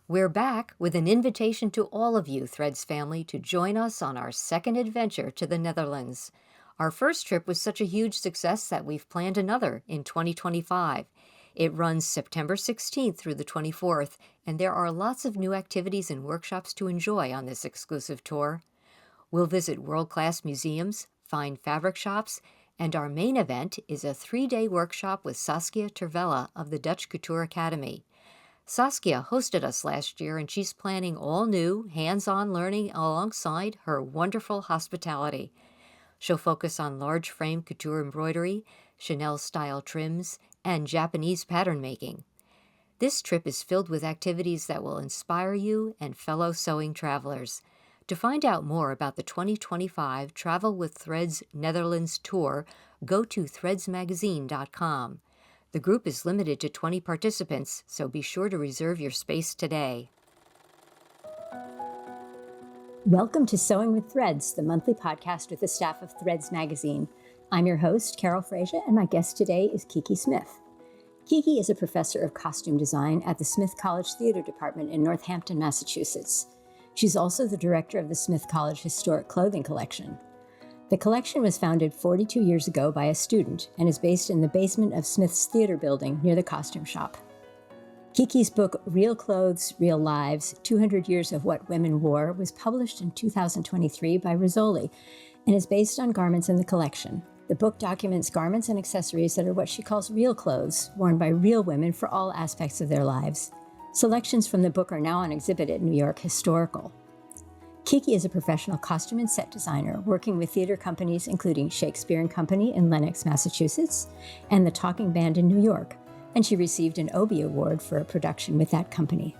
We're back with an invitation to all of you, Threads family, to join us on our second adventure to the Netherlands. Our first trip was such a huge success that we've planned another in 2025. It runs September 16th through the 24th, and there are lots of new activities and workshops to enjoy on this exclusive tour. We'll visit world-class museums, fine fabric shops, and our main event is a 3-day workshop with Saskia Tervella of the Dutch Couture Academy. Saskia hosted us last year, and she's planning all new, hands-on learning alongside her wonderful hospitality. She'll focus on large frame couture embroidery, Chanel-style trims, and Japanese pattern making. This trip is filled with activities that will inspire you and fellow sewing travelers. To find out more about the 2025 Travel with Threads Netherlands Tour, go to threadsmagazine.com. The group is limited to 20 participants, so be sure to reserve your space today. Welcome to Sewing with Threads, the monthly podcast with the staff of Threads Magazine. I'm your host, Carol Frazier, and my guest today is Kiki Smith. Kiki is a professor of costume design at the Smith College Theater Department in Northampton, Massachusetts. She's also the director of the Smith College Historic Clothing Collection. The collection was founded 42 years ago by a student and is based in the basement of Smith's Theater building near the costume shop. Kiki's book, Real Clothes, Real Lives, 200 Years of What Women Wore, was published in 2023 by Rizzoli and is based on garments in the collection. The book documents garments and accessories that are what she calls real clothes, worn by real women for all aspects of their lives. Selections from the book are now on exhibit at New York Historical. Kiki is a professional costume and set designer working with theater companies including Shakespeare and Company in Lenox, Massachusetts, and the Talking Band in New York, and she received an Obie Award for a production with that company.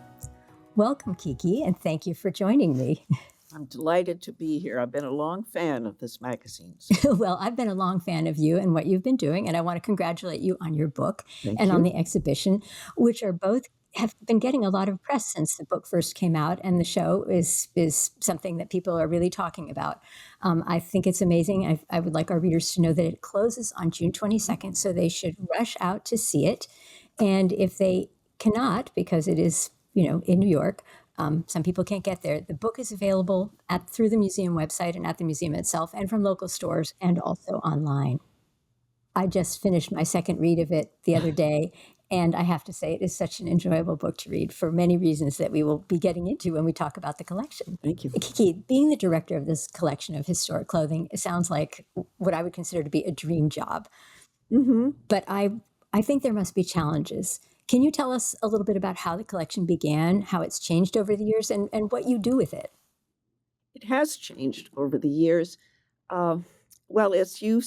Welcome, Kiki, and thank you for joining me. I'm delighted to be here. I've been a long fan of this magazine. Well, I've been a long fan of you and what you've been doing, and I want to congratulate you on your book Thank and you. on the exhibition, which are both have been getting a lot of press since the book first came out, and the show is something that people are really talking about. I think it's amazing. I would like our readers to know that it closes on June 22nd, so they should rush out to see it. And if they cannot, because it is, in New York, some people can't get there, the book is available through the museum website and at the museum itself, and from local stores, and also online. I just finished my second read of it the other day, and I have to say it is such an enjoyable book to read for many reasons that we will be getting into when we talk about the collection. Thank you. Kiki, being the director of this collection of historic clothing, it sounds like what I would consider to be a dream job. Mm-hmm. But I think there must be challenges. Can you tell us a little bit about how the collection began, how it's changed over the years, and what you do with it? It has changed over the years. Well, as you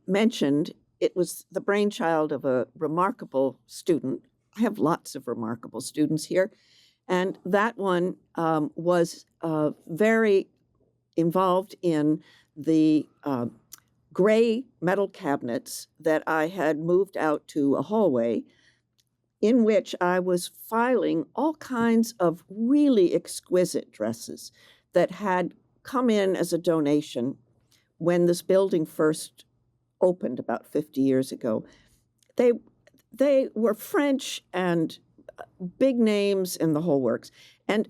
mentioned, it was the brainchild of a remarkable student. I have lots of remarkable students here. And that one was very involved in the gray metal cabinets that I had moved out to a hallway in which I was filing all kinds of really exquisite dresses that had come in as a donation when this building first opened about 50 years ago. They were French and big names in the whole works. And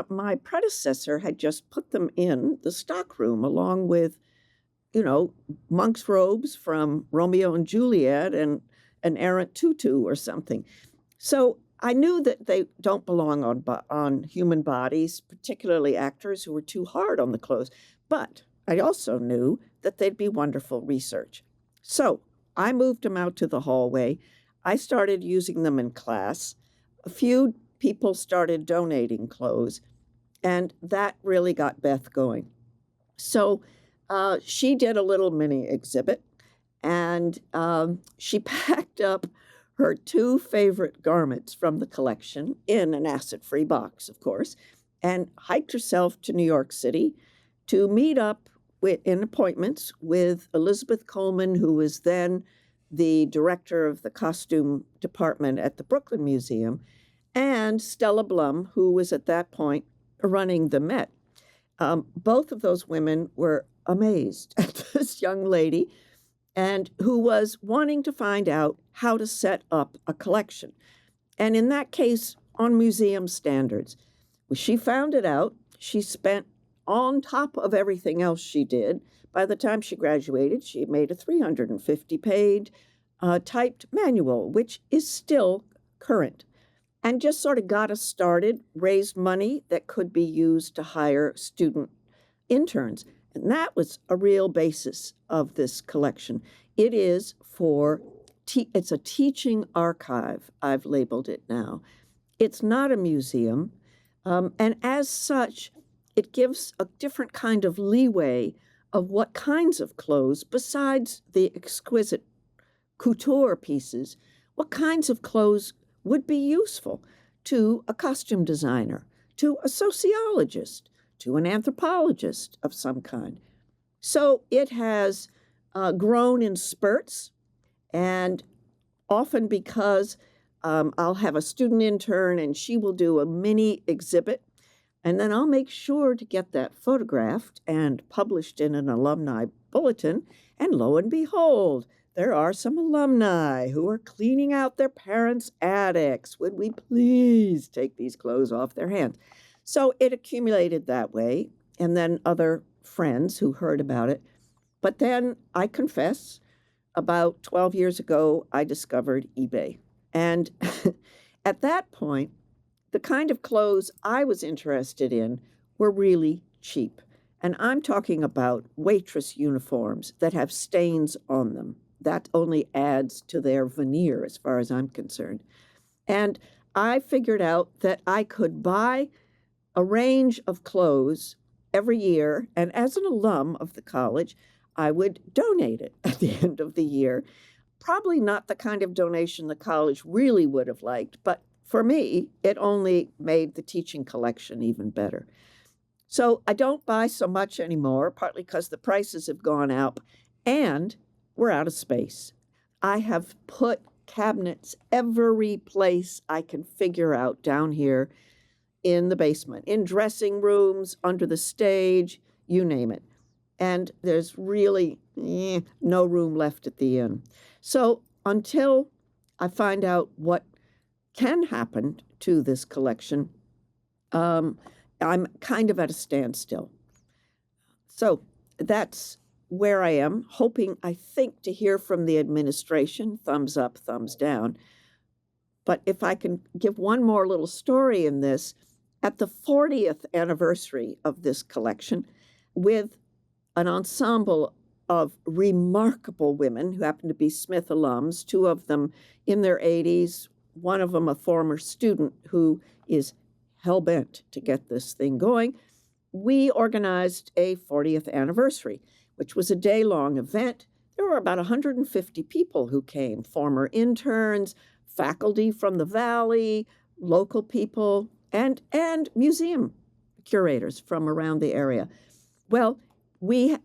my predecessor had just put them in the stockroom along with, monk's robes from Romeo and Juliet and an errant tutu or something. So I knew that they don't belong on human bodies, particularly actors who were too hard on the clothes. But I also knew that they'd be wonderful research. So I moved them out to the hallway. I started using them in class. A few people started donating clothes, and that really got Beth going. So she did a little mini exhibit, and she packed up her two favorite garments from the collection in an acid-free box, of course, and hiked herself to New York City to meet up in appointments with Elizabeth Coleman, who was then the director of the costume department at the Brooklyn Museum, and Stella Blum, who was at that point running the Met. Both of those women were amazed at this young lady and who was wanting to find out how to set up a collection. And in that case, on museum standards. When she found it out, she spent, on top of everything else she did, by the time she graduated, she made a 350-page typed manual, which is still current, and just sort of got us started, raised money that could be used to hire student interns. And that was a real basis of this collection. It is it's a teaching archive, I've labeled it now. It's not a museum, and as such, it gives a different kind of leeway of what kinds of clothes, besides the exquisite couture pieces, what kinds of clothes would be useful to a costume designer, to a sociologist, to an anthropologist of some kind. So it has grown in spurts, and often because I'll have a student intern and she will do a mini exhibit, and then I'll make sure to get that photographed and published in an alumni bulletin, and lo and behold, there are some alumni who are cleaning out their parents' attics. Would we please take these clothes off their hands? So it accumulated that way, and then other friends who heard about it. But then I confess, about 12 years ago, I discovered eBay. And at that point, the kind of clothes I was interested in were really cheap. And I'm talking about waitress uniforms that have stains on them. That only adds to their veneer as far as I'm concerned. And I figured out that I could buy a range of clothes every year, and as an alum of the college, I would donate it at the end of the year. Probably not the kind of donation the college really would have liked, but for me, it only made the teaching collection even better. So I don't buy so much anymore, partly because the prices have gone up and we're out of space. I have put cabinets every place I can figure out down here in the basement, in dressing rooms, under the stage, you name it. And there's really no room left at the inn. So until I find out what can happen to this collection, I'm kind of at a standstill. So that's where I am, hoping, I think, to hear from the administration, thumbs up, thumbs down. But if I can give one more little story in this, at the 40th anniversary of this collection, with an ensemble of remarkable women who happen to be Smith alums, two of them in their 80s, one of them a former student who is hell-bent to get this thing going, we organized a 40th anniversary, which was a day-long event. There were about 150 people who came, former interns, faculty from the Valley, local people, and museum curators from around the area. Well, we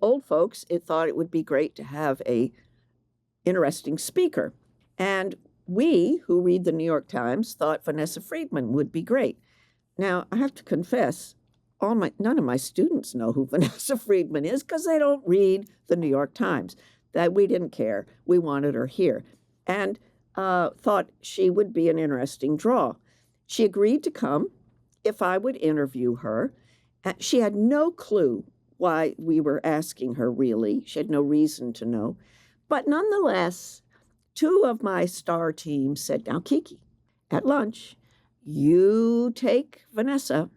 old folks, thought it would be great to have a interesting speaker. And we, who read the New York Times, thought Vanessa Friedman would be great. Now, I have to confess, none of my students know who Vanessa Friedman is because they don't read the New York Times. That we didn't care. We wanted her here. And thought she would be an interesting draw. She agreed to come if I would interview her. She had no clue why we were asking her, really. She had no reason to know. But nonetheless, two of my star team said, now, Kiki, at lunch, you take Vanessa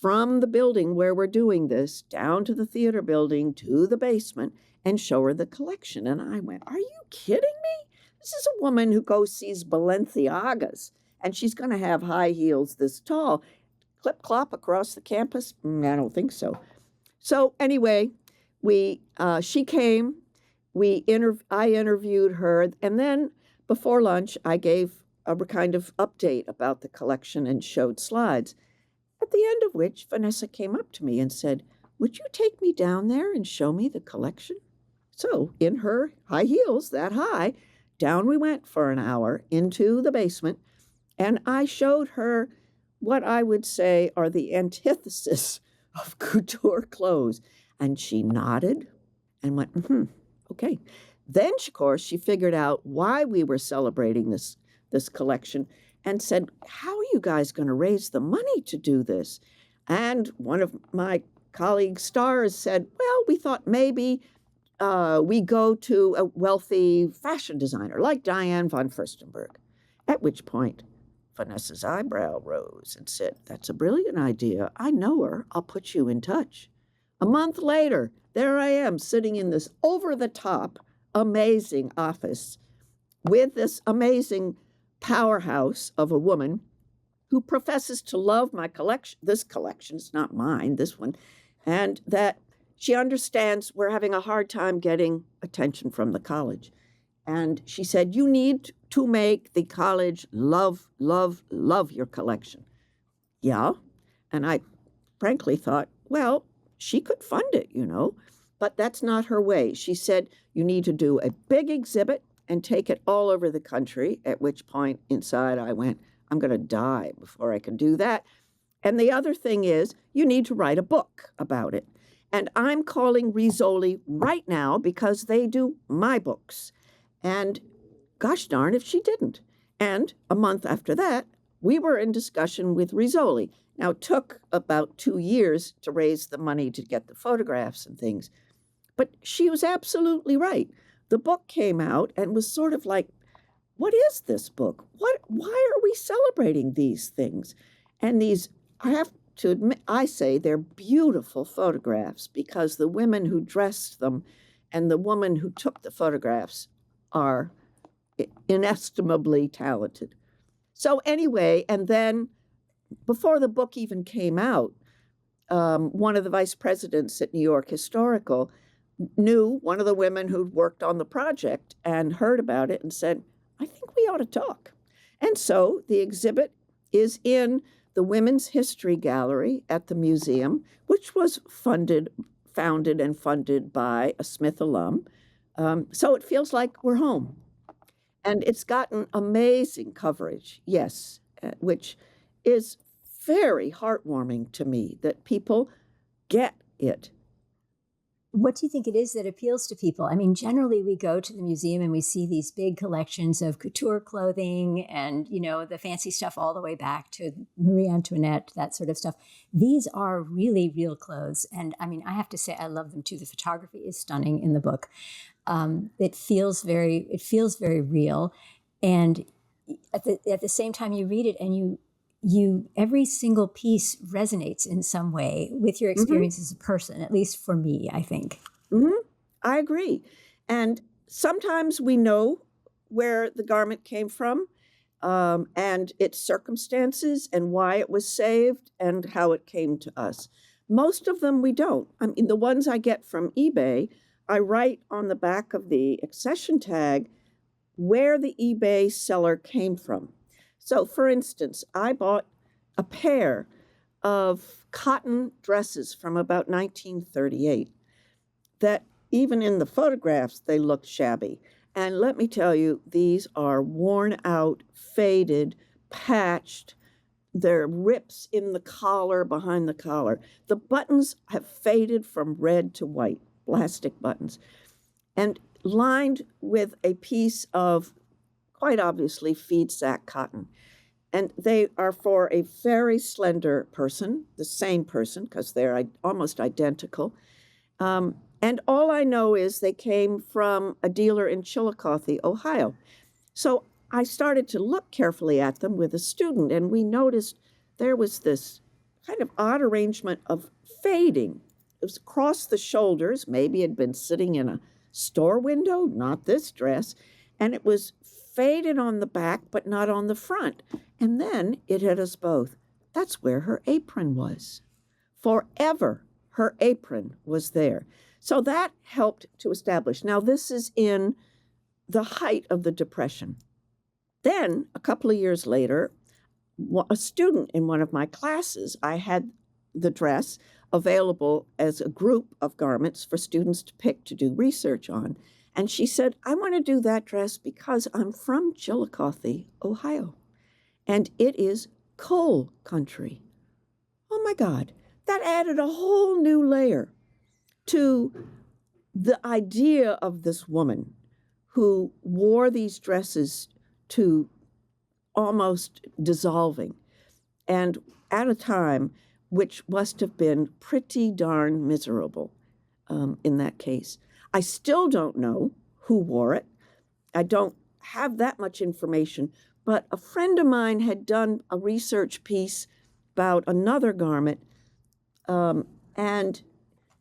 from the building where we're doing this down to the theater building to the basement and show her the collection. And I went, are you kidding me? This is a woman who sees Balenciagas, and she's going to have high heels this tall. Clip-clop across the campus? I don't think so. So anyway, she came. I interviewed her, and then before lunch, I gave a kind of update about the collection and showed slides, at the end of which Vanessa came up to me and said, would you take me down there and show me the collection? So in her high heels, that high, down we went for an hour into the basement, and I showed her what I would say are the antithesis of couture clothes. And she nodded and went, okay. Then, of course, she figured out why we were celebrating this collection. and said, how are you guys going to raise the money to do this? And one of my colleague stars said, well, we thought maybe we go to a wealthy fashion designer like Diane von Furstenberg. At which point, Vanessa's eyebrow rose and said, that's a brilliant idea. I know her. I'll put you in touch. A month later, there I am sitting in this over-the-top, amazing office with this amazing powerhouse of a woman who professes to love my collection. This collection is not mine, this one. And that she understands we're having a hard time getting attention from the college. And she said, you need to make the college love your collection. Yeah. And I frankly thought, well, she could fund it, but that's not her way. She said, you need to do a big exhibit and take it all over the country, at which point inside I went, I'm going to die before I can do that. And the other thing is, you need to write a book about it. And I'm calling Rizzoli right now because they do my books. And gosh darn if she didn't. And a month after that, we were in discussion with Rizzoli. Now, it took about 2 years to raise the money to get the photographs and things. But she was absolutely right. The book came out and was sort of like, what is this book? Why are we celebrating these things? And these, I have to admit, I say they're beautiful photographs because the women who dressed them and the woman who took the photographs are inestimably talented. So anyway, and then before the book even came out, one of the vice presidents at New York Historical knew one of the women who'd worked on the project and heard about it and said, I think we ought to talk. And so the exhibit is in the Women's History Gallery at the museum, which was founded and funded by a Smith alum. So it feels like we're home. And it's gotten amazing coverage, yes, which is very heartwarming to me that people get it. What do you think it is that appeals to people? I mean, generally we go to the museum and we see these big collections of couture clothing and, the fancy stuff all the way back to Marie Antoinette, that sort of stuff. These are really real clothes. And I mean, I have to say, I love them too. The photography is stunning in the book. It feels very real. And at the same time you read it and you every single piece resonates in some way with your experience as a person, at least for me, I think. I agree. And sometimes we know where the garment came from and its circumstances and why it was saved and how it came to us. Most of them we don't. I mean, the ones I get from eBay, I write on the back of the accession tag where the eBay seller came from. So, for instance, I bought a pair of cotton dresses from about 1938 that even in the photographs, they looked shabby. And let me tell you, these are worn out, faded, patched. There are rips in the collar, behind the collar. The buttons have faded from red to white, plastic buttons, and lined with a piece of, quite obviously, feed sack cotton. And they are for a very slender person, the same person, because they're almost identical. And all I know is they came from a dealer in Chillicothe, Ohio. So I started to look carefully at them with a student, and we noticed there was this kind of odd arrangement of fading. It was across the shoulders. Maybe it had been sitting in a store window, not this dress. And it was faded on the back, but not on the front. And then it hit us both. That's where her apron was. Forever, her apron was there. So that helped to establish. Now, this is in the height of the Depression. Then, a couple of years later, a student in one of my classes, I had the dress available as a group of garments for students to pick to do research on. And she said, I want to do that dress because I'm from Chillicothe, Ohio, and it is coal country. Oh my God, that added a whole new layer to the idea of this woman who wore these dresses to almost dissolving, and at a time which must have been pretty darn miserable in that case. I still don't know who wore it. I don't have that much information, but a friend of mine had done a research piece about another garment, and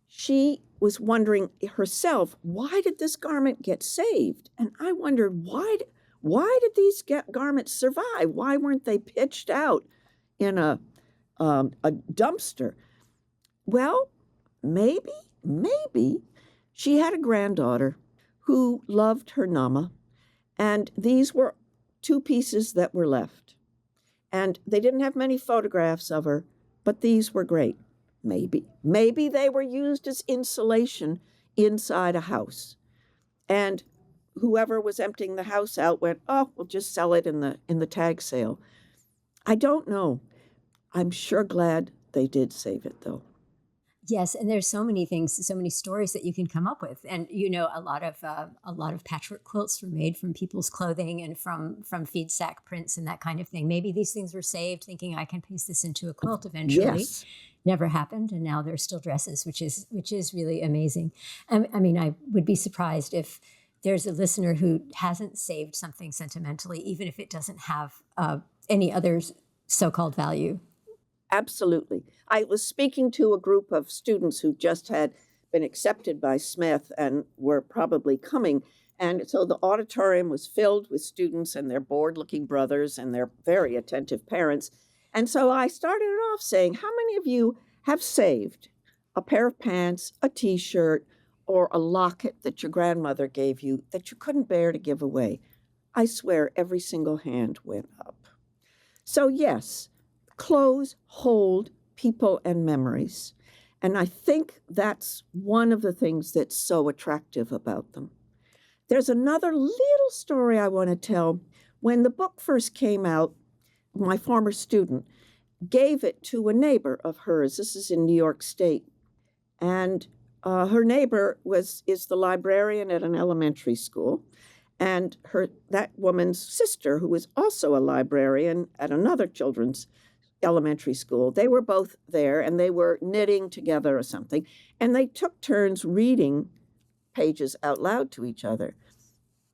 she was wondering herself, why did this garment get saved? And I wondered, why did these garments survive? Why weren't they pitched out in a dumpster? Well, maybe she had a granddaughter who loved her Nama, and these were two pieces that were left. And they didn't have many photographs of her, but these were great. Maybe they were used as insulation inside a house. And whoever was emptying the house out went, oh, we'll just sell it in the tag sale. I don't know. I'm sure glad they did save it, though. Yes, and there's so many things, so many stories that you can come up with, and a lot of patchwork quilts were made from people's clothing and from feed sack prints and that kind of thing. Maybe these things were saved, thinking I can piece this into a quilt eventually. Yes. Never happened, and now they're still dresses, which is really amazing. I mean, I would be surprised if there's a listener who hasn't saved something sentimentally, even if it doesn't have any other so-called value. Absolutely. I was speaking to a group of students who just had been accepted by Smith and were probably coming. And so the auditorium was filled with students and their bored-looking brothers and their very attentive parents. And so I started it off saying, how many of you have saved a pair of pants, a T-shirt, or a locket that your grandmother gave you that you couldn't bear to give away? I swear every single hand went up. So yes, clothes hold people and memories. And I think that's one of the things that's so attractive about them. There's another little story I want to tell. When the book first came out, my former student gave it to a neighbor of hers. This is in New York State. And her neighbor is the librarian at an elementary school. And that woman's sister, who was also a librarian at another children's elementary school, they were both there, and they were knitting together or something, and they took turns reading pages out loud to each other.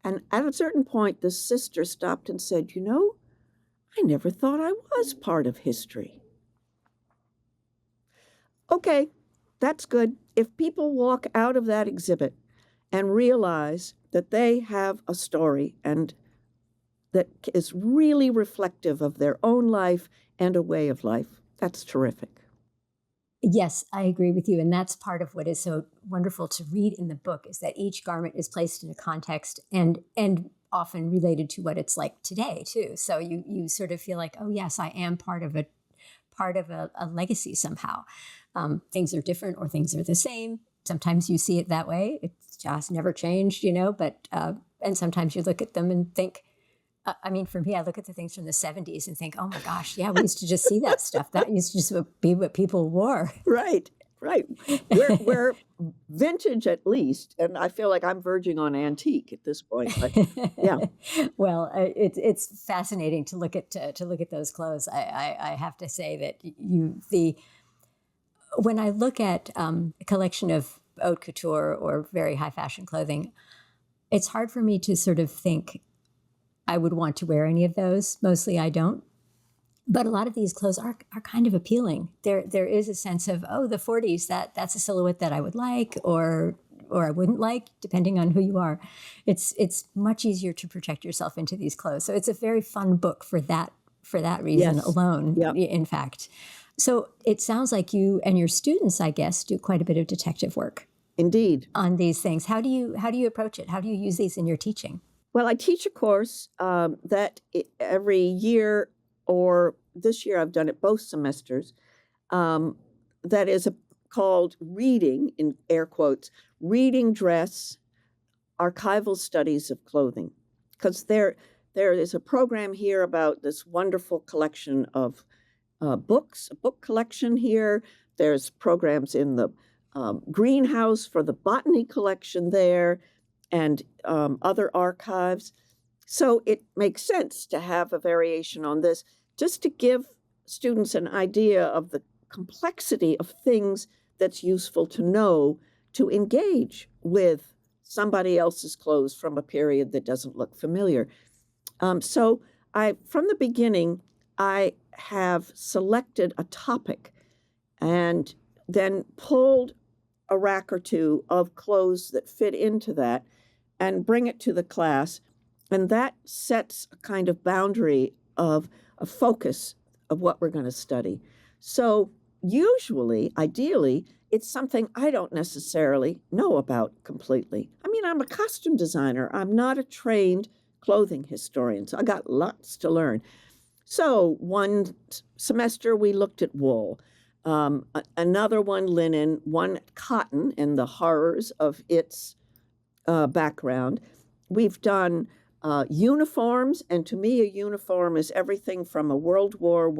And at a certain point, the sister stopped and said, I never thought I was part of history. Okay, that's good. If people walk out of that exhibit and realize that they have a story and that is really reflective of their own life and a way of life, that's terrific. Yes, I agree with you. And that's part of what is so wonderful to read in the book, is that each garment is placed in a context and often related to what it's like today too. So you sort of feel like, oh yes, I am part of a legacy somehow. Things are different or things are the same. Sometimes you see it that way. It's just never changed, but and sometimes you look at them and think, I mean, for me, I look at the things from the 70s and think, oh my gosh, yeah, we used to just see that stuff. That used to just be what people wore. Right. We're vintage at least, and I feel like I'm verging on antique at this point. But yeah. Well, it's fascinating to look at those clothes. I have to say that when I look at a collection of haute couture or very high fashion clothing, it's hard for me to sort of think I would want to wear any of those. Mostly I don't. But a lot of these clothes are kind of appealing. There is a sense of, oh, the 40s, that's a silhouette that I would like or I wouldn't like, depending on who you are. It's much easier to project yourself into these clothes. So it's a very fun book for that reason alone, in fact. So it sounds like you and your students, I guess, do quite a bit of detective work. Indeed. On these things. How do you approach it? How do you use these in your teaching? Well, I teach a course that every year, or this year I've done it both semesters, that is called Reading, in air quotes, Reading Dress, Archival Studies of Clothing. Because there is a program here about this wonderful collection of books, a book collection here. There's programs in the greenhouse for the botany collection there, and other archives. So it makes sense to have a variation on this just to give students an idea of the complexity of things that's useful to know to engage with somebody else's clothes from a period that doesn't look familiar. So from the beginning, I have selected a topic and then pulled a rack or two of clothes that fit into that and bring it to the class. And that sets a kind of boundary of a focus of what we're going to study. So usually, ideally, it's something I don't necessarily know about completely. I mean, I'm a costume designer. I'm not a trained clothing historian, so I got lots to learn. So one semester we looked at wool, another one linen, one cotton and the horrors of its background. We've done uniforms, and to me, a uniform is everything from a World War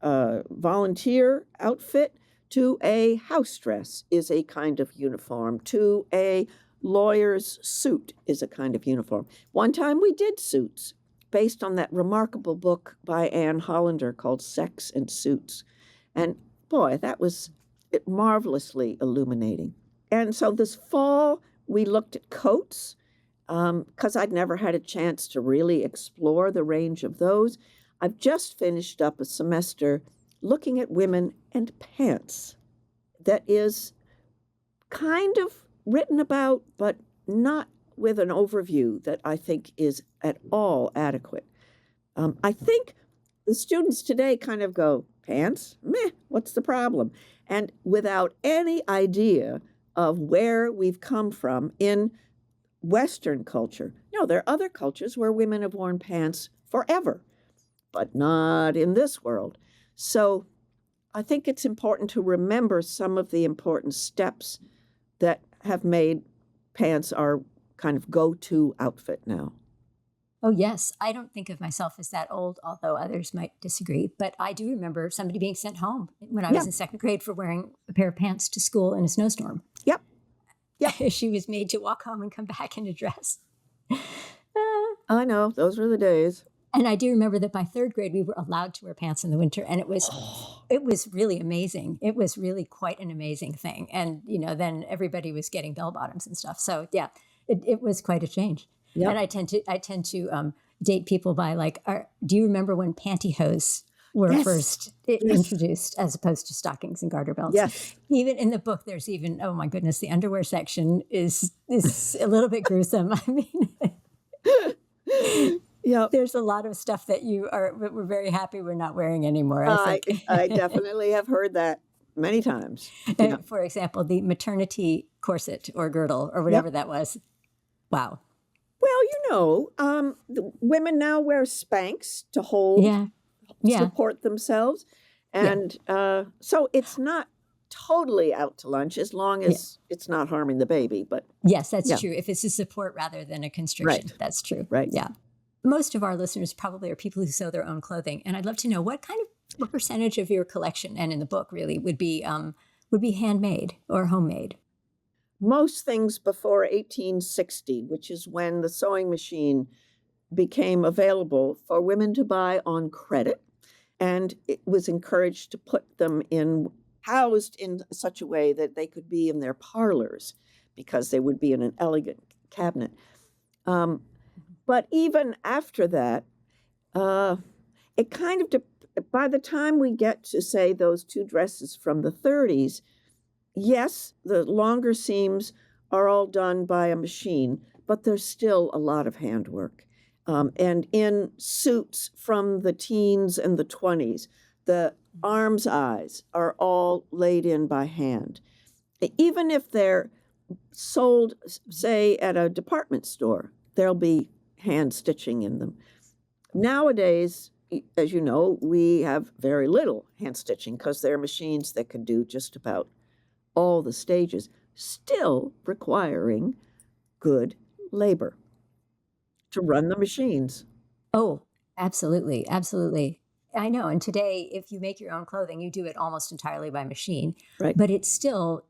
I volunteer outfit to a house dress is a kind of uniform, to a lawyer's suit is a kind of uniform. One time we did suits based on that remarkable book by Anne Hollander called Sex and Suits. And boy, that was marvelously illuminating. And so this fall, we looked at coats because I'd never had a chance to really explore the range of those. I've just finished up a semester looking at women and pants that is kind of written about, but not with an overview that I think is at all adequate. I think the students today kind of go, pants? Meh, what's the problem? And without any idea of where we've come from in Western culture. No, there are other cultures where women have worn pants forever, but not in this world. So I think it's important to remember some of the important steps that have made pants our kind of go-to outfit now. Oh, yes. I don't think of myself as that old, although others might disagree. But I do remember somebody being sent home when I was in second grade for wearing a pair of pants to school in a snowstorm. Yep. Yep. She was made to walk home and come back in a dress. I know. Those were the days. And I do remember that by third grade, we were allowed to wear pants in the winter. And it was really amazing. It was really quite an amazing thing. And, then everybody was getting bell bottoms and stuff. So, yeah, it was quite a change. Yep. And I tend to date people by do you remember when pantyhose were first introduced as opposed to stockings and garter belts? Yes. Even in the book, there's even, oh my goodness, the underwear section is a little bit gruesome. I mean, there's a lot of stuff that we're very happy we're not wearing anymore. I think. I definitely have heard that many times. For example, the maternity corset or girdle or whatever that was. Wow. Well, the women now wear Spanx to hold, support themselves. And so it's not totally out to lunch as long as it's not harming the baby. But yes, that's true. If it's a support rather than a constriction, that's true. Right. Yeah. Most of our listeners probably are people who sew their own clothing. And I'd love to know what percentage of your collection and in the book really would be handmade or homemade? Most things before 1860, which is when the sewing machine became available for women to buy on credit. And it was encouraged to put them housed in such a way that they could be in their parlors because they would be in an elegant cabinet. But even after that, it kind of, by the time we get to, say, those two dresses from the 30s, yes, the longer seams are all done by a machine, but there's still a lot of handwork. And in suits from the teens and the 20s, the arms' eyes are all laid in by hand. Even if they're sold, say, at a department store, there'll be hand stitching in them. Nowadays, as you know, we have very little hand stitching because there are machines that can do just about all the stages, still requiring good labor to run the machines. Oh, absolutely. Absolutely. I know. And today, if you make your own clothing, you do it almost entirely by machine. Right. But it's still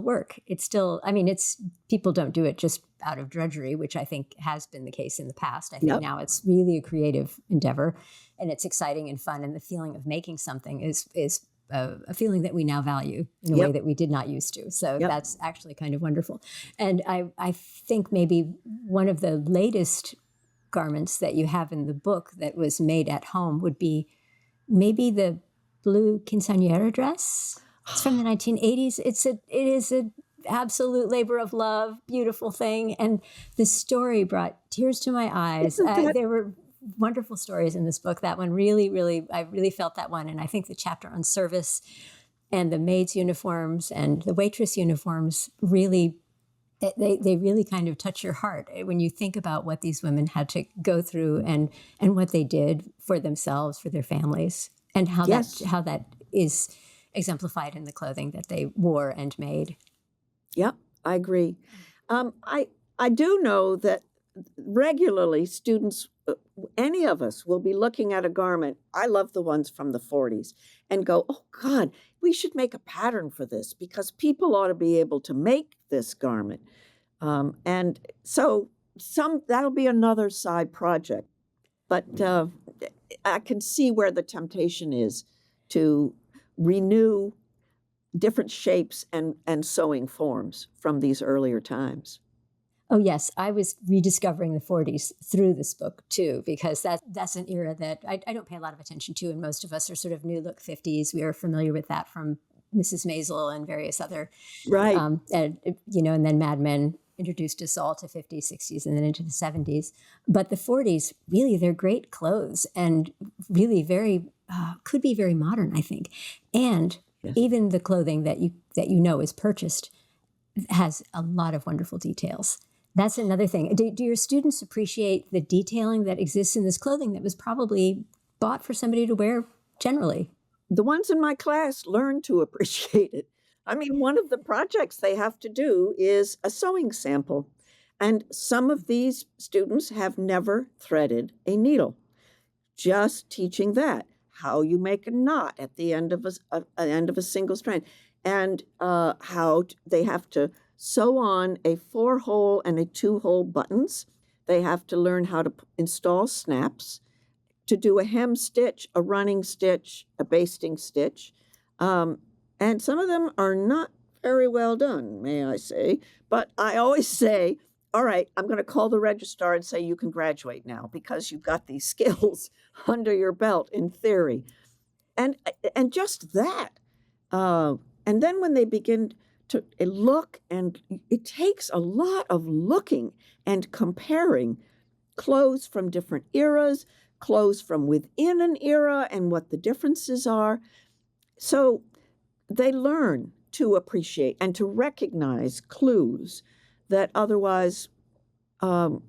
work. It's still, I mean, it's people don't do it just out of drudgery, which I think has been the case in the past. I think Yep. now it's really a creative endeavor, and it's exciting and fun. And the feeling of making something is a feeling that we now value in a way Yep. that we did not used to. So Yep. that's actually kind of wonderful. And I think maybe one of the latest garments that you have in the book that was made at home would be maybe the blue quinceañera dress. It's from the 1980s. It is a absolute labor of love, beautiful thing. And the story brought tears to my eyes. Isn't that There were wonderful stories in this book. That one I really felt that one. And I think the chapter on service and the maids' uniforms and the waitress uniforms really, they really kind of touch your heart when you think about what these women had to go through and what they did for themselves, for their families, and Yes. how that is exemplified in the clothing that they wore and made. Yep, I agree. I do know that regularly students, any of us, will be looking at a garment. I love the ones from the 40s and go, oh God, we should make a pattern for this because people ought to be able to make this garment. And so that'll be another side project. But I can see where the temptation is to renew different shapes and sewing forms from these earlier times. Oh, yes. I was rediscovering the 40s through this book, too, because that's an era that I don't pay a lot of attention to. And most of us are sort of new look 50s. We are familiar with that from Mrs. Maisel and various other, Right. and then Mad Men introduced us all to 50s, 60s, and then into the 70s. But the 40s, really, they're great clothes and really could be very modern, I think. And Yes. even the clothing that you know is purchased has a lot of wonderful details. That's another thing. Do your students appreciate the detailing that exists in this clothing that was probably bought for somebody to wear generally? The ones in my class learn to appreciate it. I mean, one of the projects they have to do is a sewing sample. And some of these students have never threaded a needle. Just teaching that, how you make a knot at the end of a single strand, and how they have to sew on a 4-hole and a 2-hole buttons. They have to learn how to install snaps, to do a hem stitch, a running stitch, a basting stitch. And some of them are not very well done, may I say. But I always say, all right, I'm going to call the registrar and say you can graduate now because you've got these skills under your belt in theory. And just that. And then when they begin to look, and it takes a lot of looking and comparing clothes from different eras, clothes from within an era, and what the differences are. So they learn to appreciate and to recognize clues that otherwise,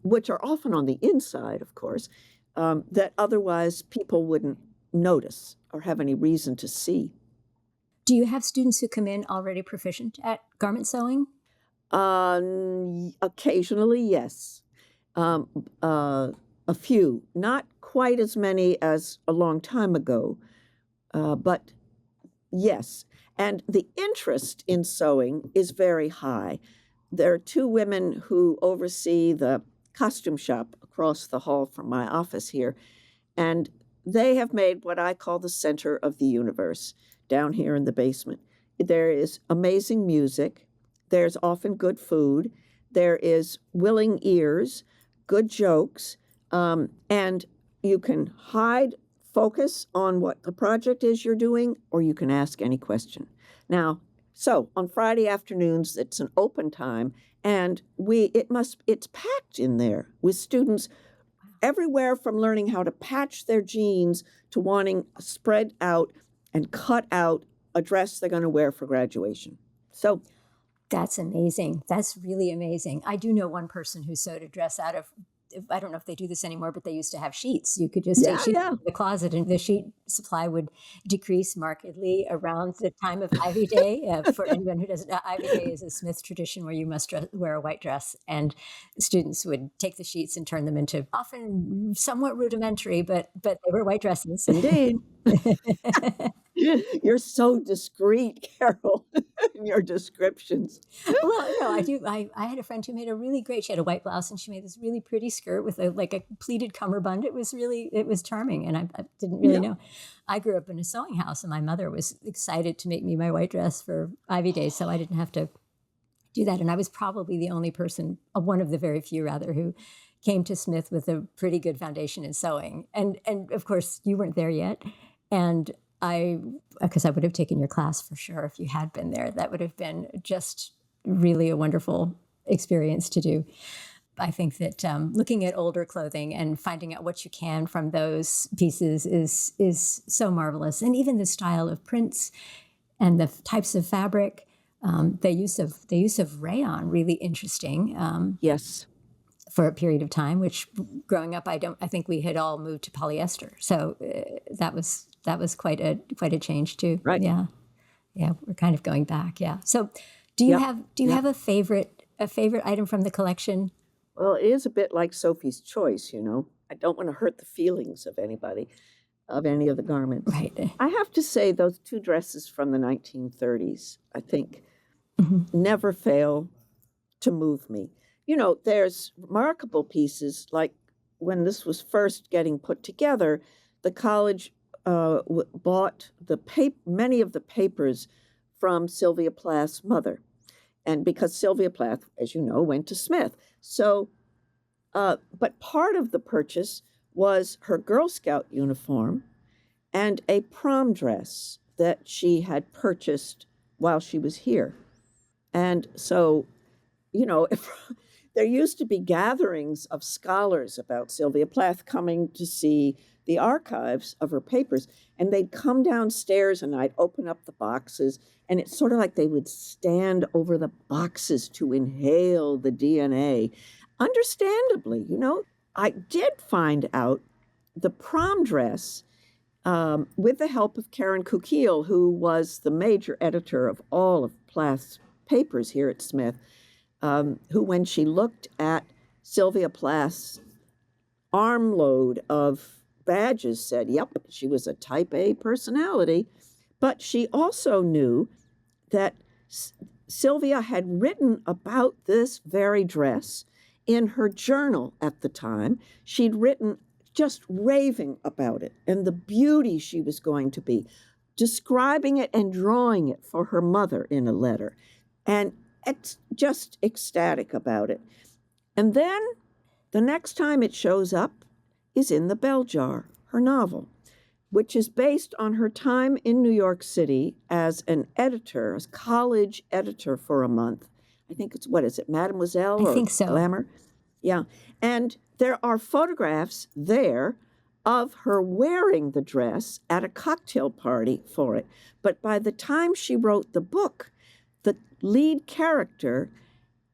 which are often on the inside, of course, that otherwise people wouldn't notice or have any reason to see. Do you have students who come in already proficient at garment sewing? Occasionally, yes. A few, not quite as many as a long time ago, but yes. And the interest in sewing is very high. There are 2 women who oversee the costume shop across the hall from my office here, and they have made what I call the center of the universe down here in the basement. There is amazing music. There's often good food. There is willing ears, good jokes, and you can focus on what the project is you're doing, or you can ask any question. Now, so on Friday afternoons, it's an open time, and it's packed in there with students everywhere from learning how to patch their jeans to wanting spread out and cut out a dress they're going to wear for graduation. So That's amazing. That's really amazing. I do know one person who sewed a dress out of I don't know if they do this anymore, but they used to have sheets. You could just take Yeah, sheets yeah. from the closet, and the sheet supply would decrease markedly around the time of Ivy Day. For anyone who doesn't know, Ivy Day is a Smith tradition where you must wear a white dress, and students would take the sheets and turn them into often somewhat rudimentary, but they were white dresses. Indeed. You're so discreet, Carol, in your descriptions. Well, no, I do. I had a friend who made a really great. She had a white blouse, and she made this really pretty skirt with a pleated cummerbund. It was charming, and I didn't really Yeah. know. I grew up in a sewing house, and my mother was excited to make me my white dress for Ivy Day, so I didn't have to do that. And I was probably the only person, one of the very few rather, who came to Smith with a pretty good foundation in sewing. And of course, you weren't there yet, and because I would have taken your class for sure if you had been there. That would have been just really a wonderful experience to do. I think that looking at older clothing and finding out what you can from those pieces is so marvelous. And even the style of prints and the types of fabric, the use of rayon, really interesting Yes. for a period of time. Which, growing up, I think we had all moved to polyester, so that was quite a change too. Right. Yeah. We're kind of going back. Yeah. So, do you Yep. have a favorite item from the collection? Well, it is a bit like Sophie's Choice, I don't want to hurt the feelings of anybody, of any of the garments. Right. I have to say, those two dresses from the 1930s, I think, Mhm. never fail to move me. There's remarkable pieces, like when this was first getting put together, the college bought many of the papers from Sylvia Plath's mother. And because Sylvia Plath, as you know, went to Smith. So, but part of the purchase was her Girl Scout uniform and a prom dress that she had purchased while she was here. And so, if there used to be gatherings of scholars about Sylvia Plath coming to see the archives of her papers, and they'd come downstairs and I'd open up the boxes, and it's sort of like they would stand over the boxes to inhale the DNA. Understandably, I did find out the prom dress with the help of Karen Kukiel, who was the major editor of all of Plath's papers here at Smith, who, when she looked at Sylvia Plath's armload of badges, said, yep, she was a type A personality. But she also knew that Sylvia had written about this very dress in her journal at the time. She'd written just raving about it and the beauty she was going to be, describing it and drawing it for her mother in a letter, and just ecstatic about it. And then the next time it shows up is in The Bell Jar, her novel, which is based on her time in New York City as an editor, as college editor for a month. I think it's, what is it, Mademoiselle I or think so. Glamour? Yeah. And there are photographs there of her wearing the dress at a cocktail party for it. But by the time she wrote the book, the lead character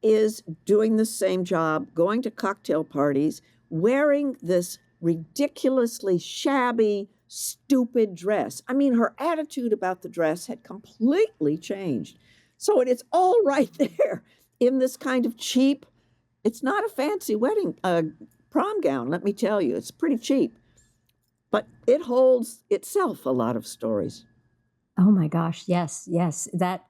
is doing the same job, going to cocktail parties, wearing this ridiculously shabby, stupid dress. I mean, her attitude about the dress had completely changed. So it is all right there in this kind of cheap, it's not a fancy wedding prom gown, let me tell you. It's pretty cheap. But it holds itself a lot of stories. Oh my gosh, yes. That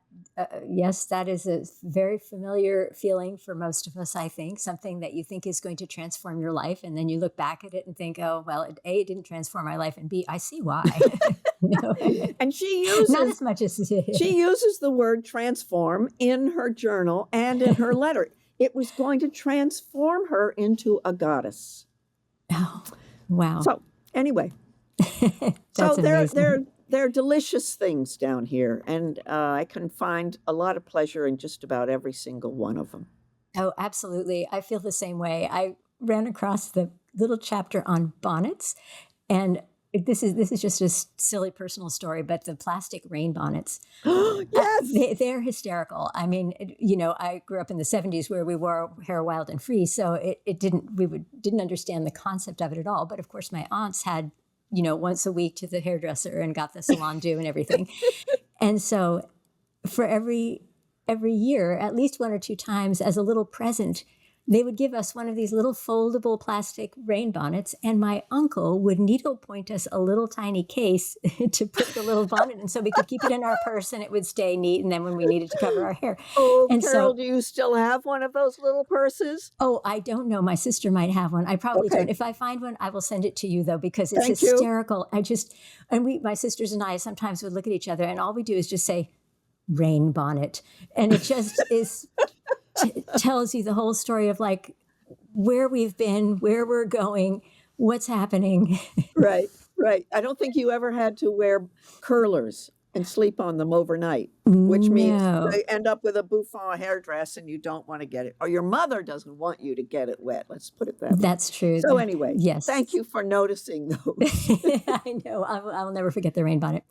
is a very familiar feeling for most of us, I think. Something that you think is going to transform your life, and then you look back at it and think, oh, well, A, it didn't transform my life, and B, I see why. And she Not uses as much as the word transform in her journal and in her letter. It was going to transform her into a goddess. Oh, wow. So anyway, That's amazing. they're delicious things down here, and I can find a lot of pleasure in just about every single one of them. Oh, absolutely. I feel the same way. I ran across the little chapter on bonnets, and this is just a silly personal story, but the plastic rain bonnets, Yes. they're hysterical. I mean, I grew up in the 70s where we wore hair wild and free, so didn't understand the concept of it at all. But of course, my aunts had, once a week to the hairdresser and got the salon do and everything. And so for every year, at least one or two times as a little present, they would give us one of these little foldable plastic rain bonnets, and my uncle would needlepoint us a little tiny case to put the little bonnet in so we could keep it in our purse and it would stay neat, and then when we needed to cover our hair. Oh, And Carol, so, do you still have one of those little purses? oh, I don't know. My sister might have one. I probably Okay. don't. If I find one, I will send it to you, though, because it's Thank you. hysterical. My sisters and I sometimes would look at each other, and all we do is just say, rain bonnet. And it just tells you the whole story of like where we've been, where we're going, what's happening. Right, right. I don't think you ever had to wear curlers and sleep on them overnight, which means No. they end up with a bouffant hairdress and you don't want to get it, or your mother doesn't want you to get it wet. Let's put it that way. That's true. So anyway, yes. Thank you for noticing those. I know. I will never forget the rain bonnet.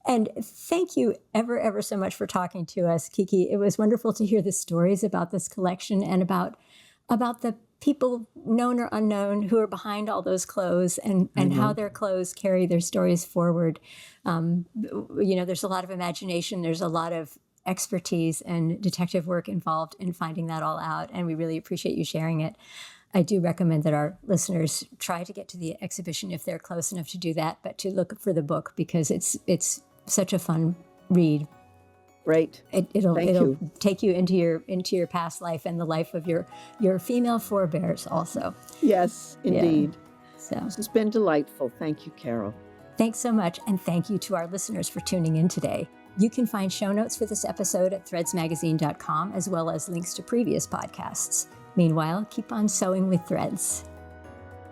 And thank you ever so much for talking to us, Kiki. It was wonderful to hear the stories about this collection and about the people, known or unknown, who are behind all those clothes and how their clothes carry their stories forward. There's a lot of imagination. There's a lot of expertise and detective work involved in finding that all out. And we really appreciate you sharing it. I do recommend that our listeners try to get to the exhibition if they're close enough to do that, but to look for the book because it's such a fun read. Great. It'll take you into your past life and the life of your female forebears also. Yes, indeed. Yeah. So This has been delightful. Thank you, Carol. thanks so much, and thank you to our listeners for tuning in today. You can find show notes for this episode at threadsmagazine.com, as well as links to previous podcasts. Meanwhile, keep on sewing with threads.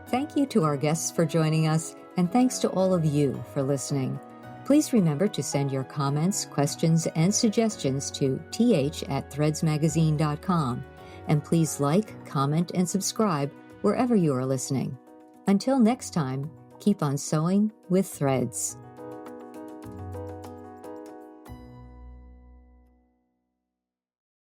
Thank you to our guests for joining us, and thanks to all of you for listening. Please remember to send your comments, questions, and suggestions to th@threadsmagazine.com. And please like, comment, and subscribe wherever you are listening. Until next time, keep on sewing with threads.